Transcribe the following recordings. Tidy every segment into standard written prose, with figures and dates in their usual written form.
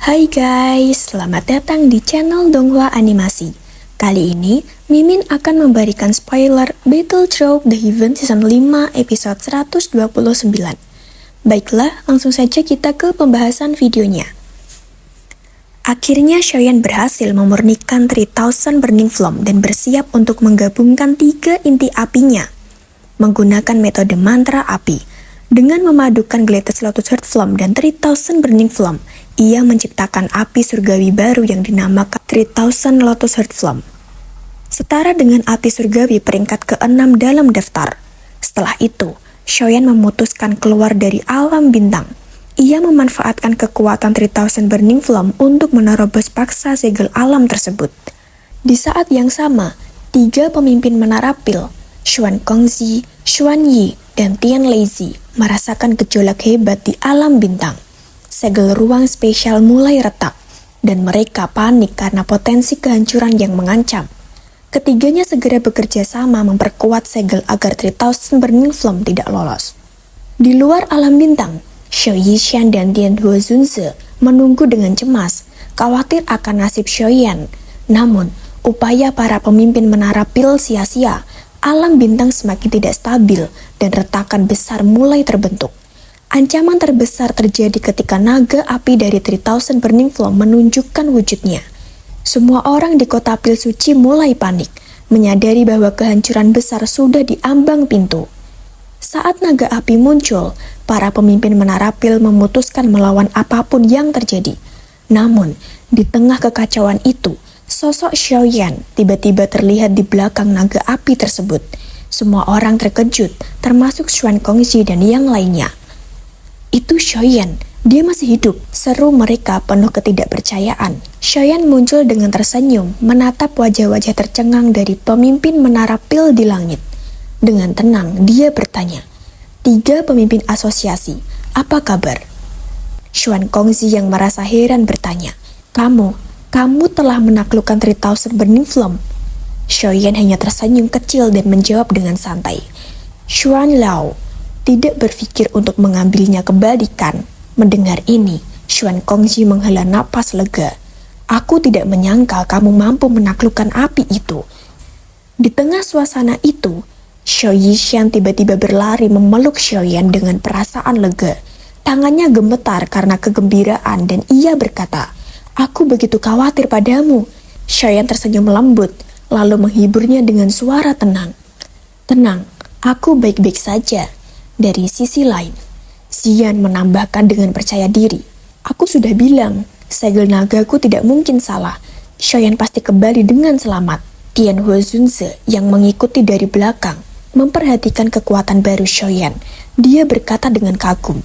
Hai guys, selamat datang di channel Donghua Animasi. Kali ini, Mimin akan memberikan spoiler Battle Through the Heaven Season 5 episode 129. Baiklah, langsung saja kita ke pembahasan videonya. Akhirnya Xiaoyan berhasil memurnikan 3000 Burning Flame dan bersiap untuk menggabungkan 3 inti apinya menggunakan metode mantra api. Dengan memadukan Glacial Lotus Heart Flame dan 3000 Burning Flame, ia menciptakan api surgawi baru yang dinamakan 3000 Lotus Heart Flame. Setara dengan api surgawi peringkat ke-6 dalam daftar. Setelah itu, Xiaoyan memutuskan keluar dari alam bintang. Ia memanfaatkan kekuatan 3000 Burning Flame untuk menerobos paksa segel alam tersebut. Di saat yang sama, 3 pemimpin menara pil, Xuan Kongzi, Xuan Yi, dan Tian Leizi merasakan gejolak hebat di alam bintang. Segel ruang spesial mulai retak, dan mereka panik karena potensi kehancuran yang mengancam. Ketiganya segera bekerja sama memperkuat segel agar 3000 Burning Flame tidak lolos. Di luar alam bintang, Xiao Yishan dan Dian Huozunze menunggu dengan cemas, khawatir akan nasib Xiaoyan. Namun, upaya para pemimpin menara pil sia-sia. Alam bintang semakin tidak stabil dan retakan besar mulai terbentuk. Ancaman terbesar terjadi ketika naga api dari 3000 Burning Flame menunjukkan wujudnya. Semua orang di kota pil suci mulai panik, menyadari bahwa kehancuran besar sudah di ambang pintu. Saat naga api muncul, para pemimpin menara pil memutuskan melawan apapun yang terjadi. Namun, di tengah kekacauan itu, sosok Xiaoyan tiba-tiba terlihat di belakang naga api tersebut. Semua orang terkejut, termasuk Xuan Kongzi dan yang lainnya. Itu Xiaoyan, dia masih hidup, seru mereka penuh ketidakpercayaan. Xiaoyan muncul dengan tersenyum, menatap wajah-wajah tercengang dari pemimpin menara pil di langit. Dengan tenang, dia bertanya, "3 pemimpin asosiasi, apa kabar?" Xuan Kongzi yang merasa heran bertanya, Kamu telah menaklukkan 3000 Burning Flame." Xiaoyan hanya tersenyum kecil dan menjawab dengan santai, "Xuan Lao." Tidak berpikir untuk mengambilnya kebalikan. Mendengar ini, Xuan Kongzi menghela napas lega. "Aku tidak menyangka kamu mampu menaklukkan api itu." Di tengah suasana itu, Xiao Yishan tiba-tiba berlari memeluk Xiaoyan dengan perasaan lega. Tangannya gemetar karena kegembiraan dan ia berkata, "Aku begitu khawatir padamu." Xiaoyan tersenyum lembut, lalu menghiburnya dengan suara tenang. "Tenang, aku baik-baik saja." Dari sisi lain, Xian menambahkan dengan percaya diri, "Aku sudah bilang, segel nagaku tidak mungkin salah. Xiaoyan pasti kembali dengan selamat." Tian Huozunze yang mengikuti dari belakang, memperhatikan kekuatan baru Xiaoyan. Dia berkata dengan kagum,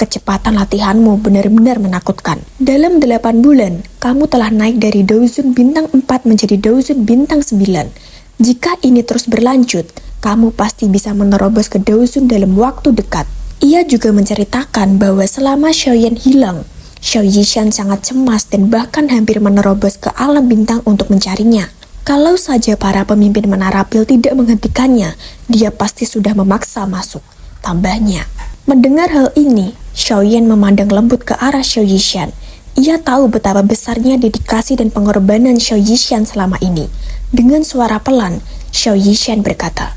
"Kecepatan latihanmu benar-benar menakutkan. Dalam 8 bulan, kamu telah naik dari Douzun bintang 4 menjadi Douzun bintang 9. Jika ini terus berlanjut, kamu pasti bisa menerobos ke Douzun dalam waktu dekat." Ia juga menceritakan bahwa selama Xiaoyan hilang, Xiao Yishan sangat cemas dan bahkan hampir menerobos ke alam bintang untuk mencarinya. Kalau saja para pemimpin menara pil tidak menghentikannya, dia pasti sudah memaksa masuk. Tambahnya, mendengar hal ini, Xiaoyan memandang lembut ke arah Xiao Yishan. Ia tahu betapa besarnya dedikasi dan pengorbanan Xiao Yishan selama ini. Dengan suara pelan, Xiao Yishan berkata,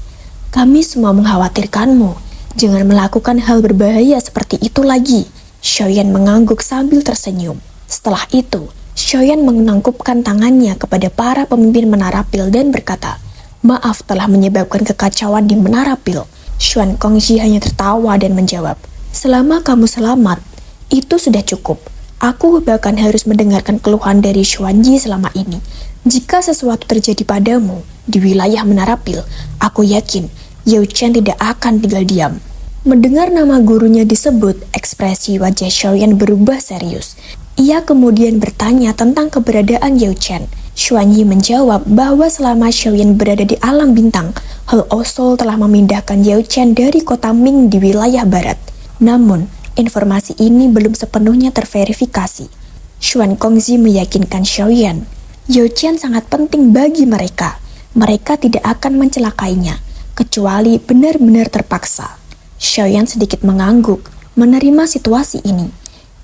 "Kami semua mengkhawatirkanmu. Jangan melakukan hal berbahaya seperti itu lagi." Xiaoyan mengangguk sambil tersenyum. Setelah itu, Xiaoyan menangkupkan tangannya kepada para pemimpin menara pil dan berkata, "Maaf telah menyebabkan kekacauan di menara pil." Xuan Kongzi hanya tertawa dan menjawab, "Selama kamu selamat, itu sudah cukup. Aku bahkan harus mendengarkan keluhan dari Xuan Yi selama ini. Jika sesuatu terjadi padamu di wilayah menara pil, aku yakin Yao Chen tidak akan tinggal diam." Mendengar nama gurunya disebut, ekspresi wajah Xiaoyan berubah serius. Ia kemudian bertanya tentang keberadaan Yao Chen. Xuan Yi menjawab bahwa selama Xiaoyan berada di alam bintang, He Osul telah memindahkan Yao Chen dari kota Ming di wilayah barat. Namun, informasi ini belum sepenuhnya terverifikasi. Xuan Kongzi meyakinkan Xiaoyan, Yao Chen sangat penting bagi mereka. Mereka tidak akan mencelakainya, kecuali benar-benar terpaksa. Xiaoyan sedikit mengangguk, menerima situasi ini.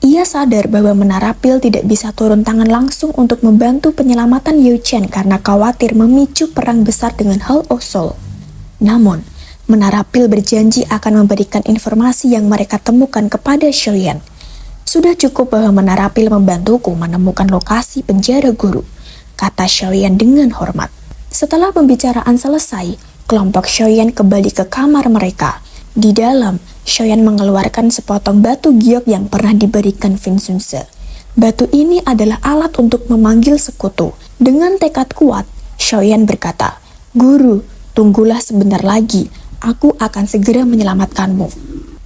Ia sadar bahwa Menara Pil tidak bisa turun tangan langsung untuk membantu penyelamatan Yu Chen karena khawatir memicu perang besar dengan Hall of Soul. Namun, Menara Pil berjanji akan memberikan informasi yang mereka temukan kepada Xiaoyan. Sudah cukup bahwa Menara Pil membantuku menemukan lokasi penjara guru, kata Xiaoyan dengan hormat. Setelah pembicaraan selesai, kelompok Xiaoyan kembali ke kamar mereka. Di dalam, Xiaoyan mengeluarkan sepotong batu giok yang pernah diberikan Fin Sunse. Batu ini adalah alat untuk memanggil sekutu. Dengan tekad kuat, Xiaoyan berkata, "Guru, tunggulah sebentar lagi. Aku akan segera menyelamatkanmu."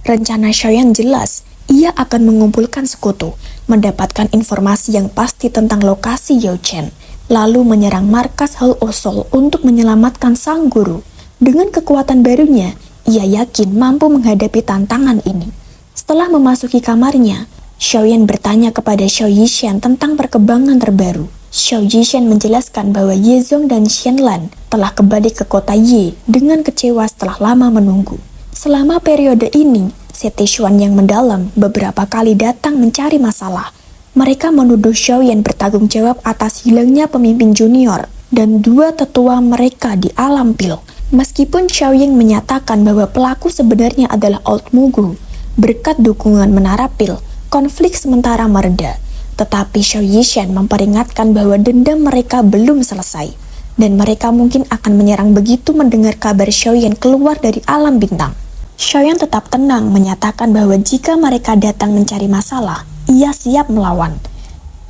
Rencana Xiaoyan jelas. Ia akan mengumpulkan sekutu, mendapatkan informasi yang pasti tentang lokasi Yu Chen, lalu menyerang markas Hall of Soul untuk menyelamatkan sang guru. Dengan kekuatan barunya, ia yakin mampu menghadapi tantangan ini. Setelah memasuki kamarnya, Xiaoyan bertanya kepada Xiao Yishan tentang perkembangan terbaru. Xiao Yishan menjelaskan bahwa Ye Zong dan Xianlan telah kembali ke kota Ye dengan kecewa setelah lama menunggu. Selama periode ini, Sekte Xuan yang mendalam beberapa kali datang mencari masalah. Mereka menuduh Xiaoyan bertanggung jawab atas hilangnya pemimpin junior dan dua tetua mereka di alam pil. Meskipun Xiaoyan menyatakan bahwa pelaku sebenarnya adalah Old Mugu, berkat dukungan Menara Pil, konflik sementara mereda. Tetapi Xiao Yishan memperingatkan bahwa dendam mereka belum selesai, dan mereka mungkin akan menyerang begitu mendengar kabar Xiaoyan keluar dari alam bintang. Xiaoyan tetap tenang menyatakan bahwa jika mereka datang mencari masalah, ia siap melawan.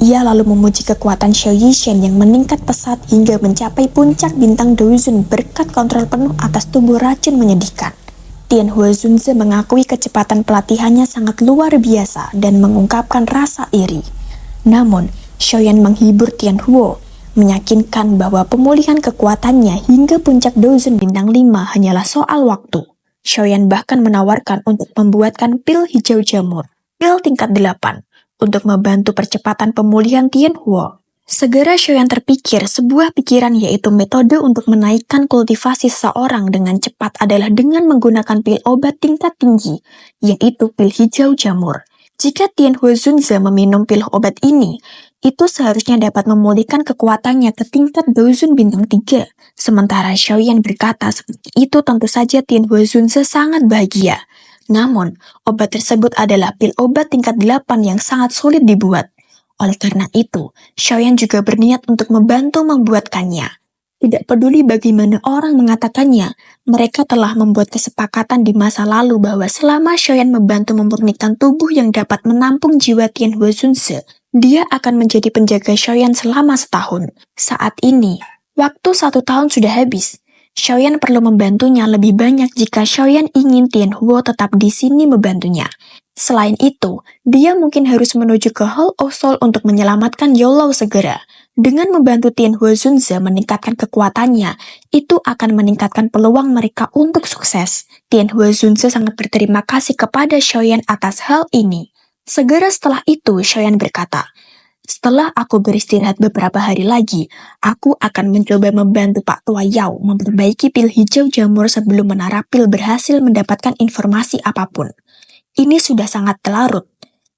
Ia lalu memuji kekuatan Xiao Yishan yang meningkat pesat hingga mencapai puncak bintang Douzun berkat kontrol penuh atas tubuh racun menyedihkan. Tianhuo Zunze mengakui kecepatan pelatihannya sangat luar biasa dan mengungkapkan rasa iri. Namun, Xiaoyan menghibur Tianhuo, meyakinkan bahwa pemulihan kekuatannya hingga puncak Douzun bintang 5 hanyalah soal waktu. Xiaoyan bahkan menawarkan untuk membuatkan pil hijau jamur, pil tingkat 8, untuk membantu percepatan pemulihan Tianhuo. Segera Xiaoyan terpikir sebuah pikiran yaitu metode untuk menaikkan kultivasi seseorang dengan cepat adalah dengan menggunakan pil obat tingkat tinggi, yaitu pil hijau jamur. Jika Tianhuo Zunze meminum pil obat ini, itu seharusnya dapat memulihkan kekuatannya ke tingkat Douzun bintang 3. Sementara Xiaoyan berkata seperti itu, tentu saja Tianhuo Zunze sangat bahagia. Namun, obat tersebut adalah pil obat tingkat 8 yang sangat sulit dibuat. Oleh karena itu, Xiaoyan juga berniat untuk membantu membuatkannya. Tidak peduli bagaimana orang mengatakannya, mereka telah membuat kesepakatan di masa lalu bahwa selama Xiaoyan membantu memurnikan tubuh yang dapat menampung jiwa Tianhuo Zunze, dia akan menjadi penjaga Xiaoyan selama setahun. Saat ini, waktu 1 tahun sudah habis. Xiaoyan perlu membantunya lebih banyak jika Xiaoyan ingin Tianhuo tetap di sini membantunya. Selain itu, dia mungkin harus menuju ke Hall of Soul untuk menyelamatkan Youlau segera. Dengan membantu Tianhuo Zunze meningkatkan kekuatannya, itu akan meningkatkan peluang mereka untuk sukses. Tianhuo Zunze sangat berterima kasih kepada Xiaoyan atas hal ini. Segera setelah itu, Xiaoyan berkata, "Setelah aku beristirahat beberapa hari lagi, aku akan mencoba membantu Pak Tua Yao memperbaiki pil hijau jamur sebelum Menara Pil berhasil mendapatkan informasi apapun. Ini sudah sangat larut.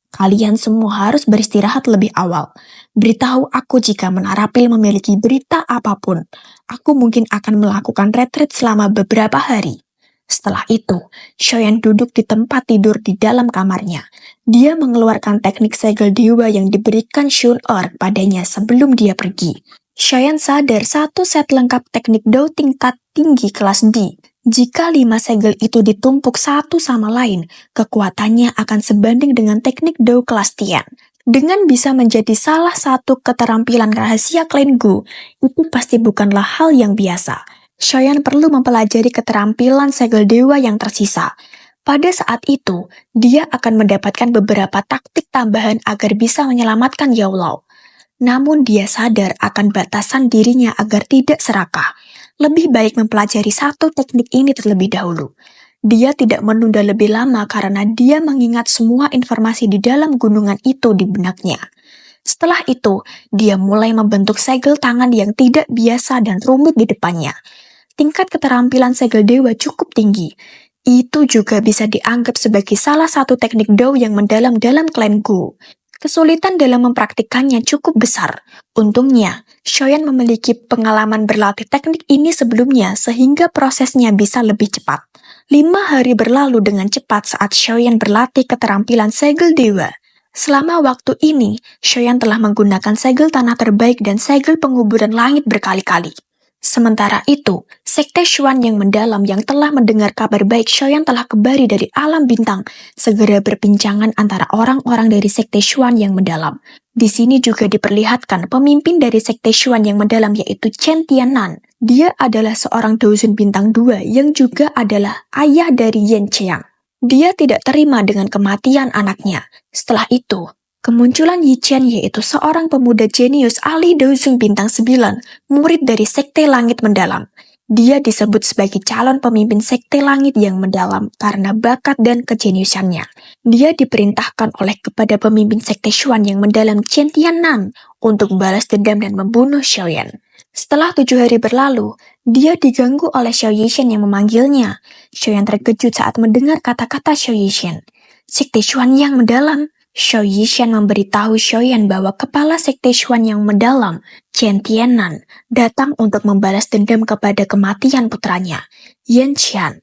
Kalian semua harus beristirahat lebih awal. Beritahu aku jika Menara Pil memiliki berita apapun. Aku mungkin akan melakukan retreat selama beberapa hari." Setelah itu, Xiaoyan duduk di tempat tidur di dalam kamarnya. Dia mengeluarkan teknik segel dewa yang diberikan Shun Er padanya sebelum dia pergi. Xiaoyan sadar satu set lengkap teknik Dao tingkat tinggi kelas D. Jika 5 segel itu ditumpuk satu sama lain, kekuatannya akan sebanding dengan teknik Dao kelas Tian. Dengan bisa menjadi salah satu keterampilan rahasia klan Gu, itu pasti bukanlah hal yang biasa. Xiaoyan perlu mempelajari keterampilan segel dewa yang tersisa. Pada saat itu, dia akan mendapatkan beberapa taktik tambahan agar bisa menyelamatkan Youlau. Namun dia sadar akan batasan dirinya agar tidak serakah. Lebih baik mempelajari satu teknik ini terlebih dahulu. Dia tidak menunda lebih lama karena dia mengingat semua informasi di dalam gunungan itu di benaknya. Setelah itu, dia mulai membentuk segel tangan yang tidak biasa dan rumit di depannya. Tingkat keterampilan segel dewa cukup tinggi. Itu juga bisa dianggap sebagai salah satu teknik Dao yang mendalam dalam klanku. Kesulitan dalam mempraktikkannya cukup besar. Untungnya, Shoyan memiliki pengalaman berlatih teknik ini sebelumnya sehingga prosesnya bisa lebih cepat. 5 hari berlalu dengan cepat saat Shoyan berlatih keterampilan segel dewa. Selama waktu ini, Shoyan telah menggunakan segel tanah terbaik dan segel penguburan langit berkali-kali. Sementara itu, Sekte Xuan yang mendalam yang telah mendengar kabar baik Shoyan telah kembali dari alam bintang, segera berbincangan antara orang-orang dari Sekte Xuan yang mendalam. Di sini juga diperlihatkan pemimpin dari Sekte Xuan yang mendalam yaitu Chen Tianan. Dia adalah seorang Douzhen bintang 2 yang juga adalah ayah dari Yan Qiang. Dia tidak terima dengan kematian anaknya. Setelah itu, kemunculan Yi Chen yaitu seorang pemuda jenius ahli Douzhen bintang 9, murid dari Sekte Langit Mendalam. Dia disebut sebagai calon pemimpin Sekte Langit yang mendalam karena bakat dan kejeniusannya. Dia diperintahkan oleh kepada pemimpin Sekte Xuan yang mendalam Chen Tianan untuk balas dendam dan membunuh Shoyan. Setelah 7 hari berlalu, dia diganggu oleh Xiao Yishen yang memanggilnya. Shoyan terkejut saat mendengar kata-kata Xiao Yishen. Sekte Xuan yang mendalam. Xiao Yishen memberitahu Shoyan bahwa kepala Sekte Xuan yang mendalam, Chen Tianan, datang untuk membalas dendam kepada kematian putranya, Yan Qian.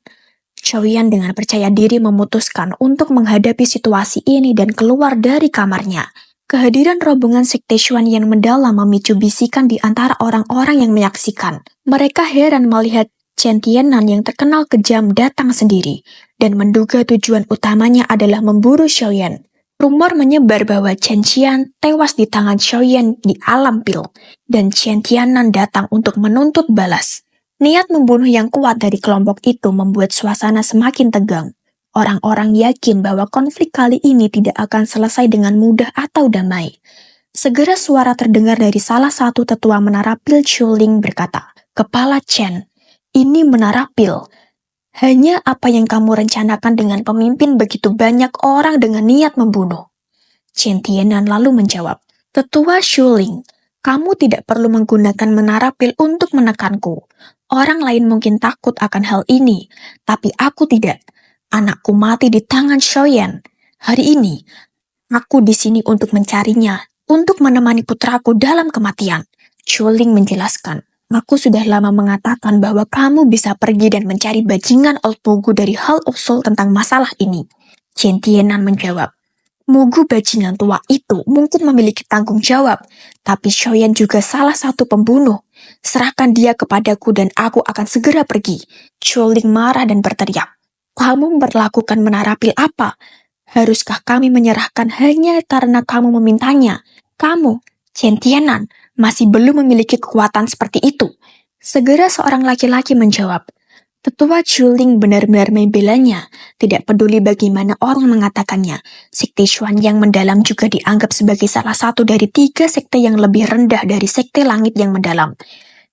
Shoyan dengan percaya diri memutuskan untuk menghadapi situasi ini dan keluar dari kamarnya. Kehadiran rombongan Sekte Xuan yang mendalam memicu bisikan di antara orang-orang yang menyaksikan. Mereka heran melihat Chen Tianan yang terkenal kejam datang sendiri, dan menduga tujuan utamanya adalah memburu Shoyan. Rumor menyebar bahwa Chen Qian tewas di tangan Shoyan di alam pil, dan Chen Tianan datang untuk menuntut balas. Niat membunuh yang kuat dari kelompok itu membuat suasana semakin tegang. Orang-orang yakin bahwa konflik kali ini tidak akan selesai dengan mudah atau damai. Segera suara terdengar dari salah satu tetua menara pil Chuling berkata, "Kepala Chen, ini menara pil. Hanya apa yang kamu rencanakan dengan pemimpin begitu banyak orang dengan niat membunuh?" Chen Tianan lalu menjawab, "Tetua Chuling, kamu tidak perlu menggunakan menara pil untuk menekanku. Orang lain mungkin takut akan hal ini, tapi aku tidak. Anakku mati di tangan Shoyan. Hari ini, aku di sini untuk mencarinya, untuk menemani putraku dalam kematian." Chuling menjelaskan, "Aku sudah lama mengatakan bahwa kamu bisa pergi dan mencari bajingan Old Mugu dari Hall of Soul tentang masalah ini." Chen Tianan menjawab, "Mugu bajingan tua itu mungkin memiliki tanggung jawab, tapi Shoyan juga salah satu pembunuh. Serahkan dia kepadaku dan aku akan segera pergi." Chuling marah dan berteriak, "Kamu memperlakukan menara pil apa? Haruskah kami menyerahkan hanya karena kamu memintanya? Kamu, Chen Tianan, masih belum memiliki kekuatan seperti itu." Segera seorang laki-laki menjawab, "Tetua Chuling benar-benar membelanya, tidak peduli bagaimana orang mengatakannya. Sekte Xuan yang mendalam juga dianggap sebagai salah satu dari 3 sekte yang lebih rendah dari Sekte Langit yang mendalam.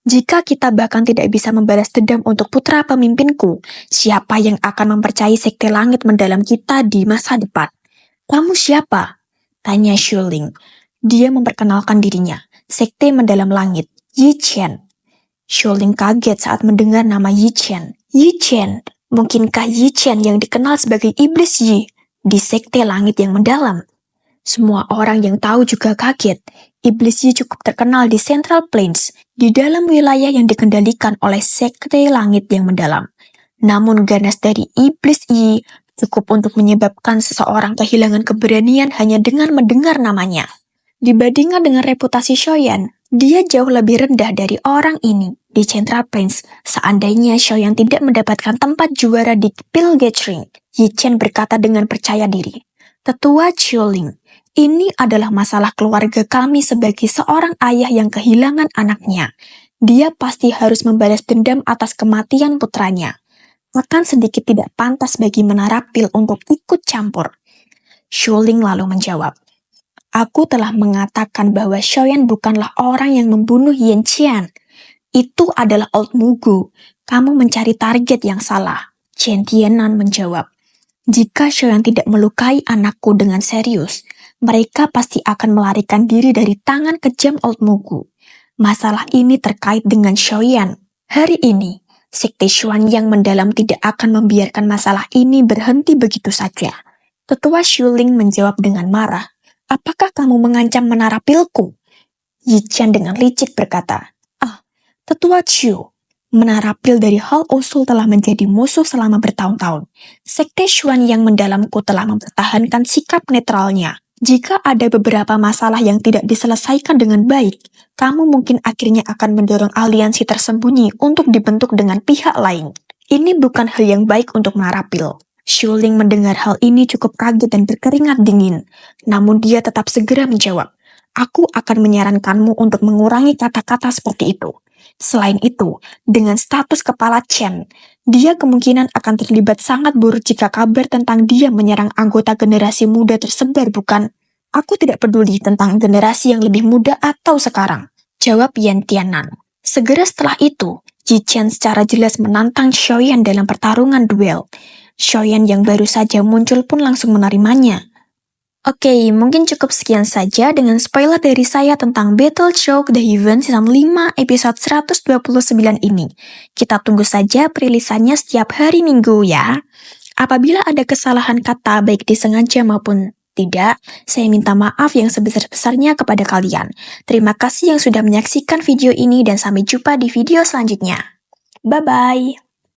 Jika kita bahkan tidak bisa membalas dendam untuk putra pemimpinku, siapa yang akan mempercayai Sekte Langit mendalam kita di masa depan?" "Kamu siapa?" tanya Shuling. Dia memperkenalkan dirinya, Sekte Mendalam Langit, Yi Chen. Shuling kaget saat mendengar nama Yi Chen. Yi Chen, mungkinkah Yi Chen yang dikenal sebagai Iblis Yi di Sekte Langit yang mendalam? Semua orang yang tahu juga kaget. Iblis Yi cukup terkenal di Central Plains, di dalam wilayah yang dikendalikan oleh Sekte Langit yang mendalam. Namun ganas dari Iblis Yi cukup untuk menyebabkan seseorang kehilangan keberanian hanya dengan mendengar namanya. Dibandingkan dengan reputasi Shoyan, dia jauh lebih rendah dari orang ini. Di Central Plains, seandainya Shoyan tidak mendapatkan tempat juara di Pil Gathering, Yi Chen berkata dengan percaya diri, "Tetua Chuling, ini adalah masalah keluarga kami sebagai seorang ayah yang kehilangan anaknya. Dia pasti harus membalas dendam atas kematian putranya. Akan sedikit tidak pantas bagi menara pil untuk ikut campur." Shuling lalu menjawab, "Aku telah mengatakan bahwa Shoyan bukanlah orang yang membunuh Yan Qian. Itu adalah Old Mugu. Kamu mencari target yang salah." Chen Tianan menjawab, "Jika Shoyan tidak melukai anakku dengan serius, mereka pasti akan melarikan diri dari tangan kejam Old Mugu. Masalah ini terkait dengan Shoyan. Hari ini, Sekte Xuan yang mendalam tidak akan membiarkan masalah ini berhenti begitu saja. Tetua Shuling menjawab dengan marah. Apakah kamu mengancam menarapilku? Yi Qian dengan licik berkata, Tetua Chu, menarapil dari Hal Usul telah menjadi musuh selama bertahun-tahun. Sekte Xuan yang mendalamku telah mempertahankan sikap netralnya. Jika ada beberapa masalah yang tidak diselesaikan dengan baik, kamu mungkin akhirnya akan mendorong aliansi tersembunyi untuk dibentuk dengan pihak lain. Ini bukan hal yang baik untuk menarapil. Shuling mendengar hal ini cukup kaget dan berkeringat dingin. Namun dia tetap segera menjawab, aku akan menyarankanmu untuk mengurangi kata-kata seperti itu. Selain itu, dengan status kepala Chen, dia kemungkinan akan terlibat sangat buruk jika kabar tentang dia menyerang anggota generasi muda tersebar, bukan? Aku tidak peduli tentang generasi yang lebih muda atau sekarang, jawab Yan Tianan. Segera setelah itu, Yi Qian secara jelas menantang Xiaoyan dalam pertarungan duel. Xiaoyan yang baru saja muncul pun langsung menerimanya. Oke, mungkin cukup sekian saja dengan spoiler dari saya tentang Battlechoke The Heaven Season 5 episode 129 ini. Kita tunggu saja perilisannya setiap hari Minggu ya. Apabila ada kesalahan kata baik disengaja maupun tidak, saya minta maaf yang sebesar-besarnya kepada kalian. Terima kasih yang sudah menyaksikan video ini dan sampai jumpa di video selanjutnya. Bye-bye.